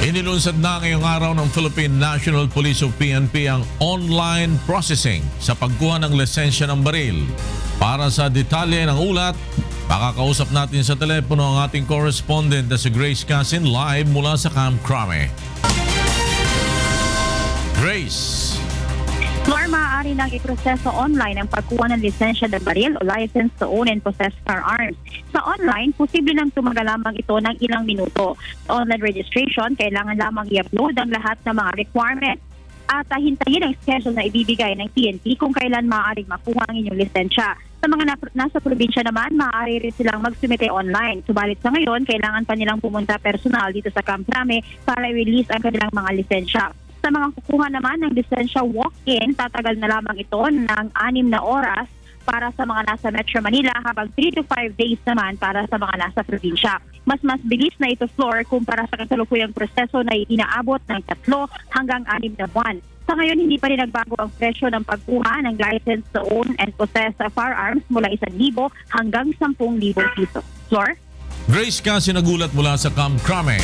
Inilunsad na ngayong araw ng Philippine National Police o PNP ang online processing sa pagkuha ng lisensya ng baril. Para sa detalye ng ulat, makakausap natin sa telepono ang ating correspondent na si Grace Casin live mula sa Camp Crame. Grace. Floor, maaari nang iproseso online ang pagkuha ng lisensya ng baril o license to own and possess firearms. Sa online, posible nang tumagal lamang ito ng ilang minuto. Sa online registration, kailangan lamang i-upload ang lahat ng mga requirements at hintayin ang schedule na ibibigay ng PNP kung kailan maaaring makuha ang inyong lisensya. Sa mga nasa probinsya naman, maaari rin silang magsumite online. Subalit sa ngayon, kailangan pa nilang pumunta personal dito sa Camp Crame para i-release ang kanilang mga lisensya. Sa mga kukuha naman ng lisensya walk-in, tatagal na lamang ito ng 6 na oras para sa mga nasa Metro Manila habang 3 to 5 days naman para sa mga nasa probinsya. Mas bilis na ito, Floor, kumpara sa kasalukuyang proseso na inaabot ng 3 hanggang 6 na buwan. Sa ngayon, hindi pa rin nagbago ang presyo ng pagkuha ng license to own and possess firearms mula 1,000 hanggang 10,000 piso. Floor? Grace Casin nagulat mula sa Camp Crame.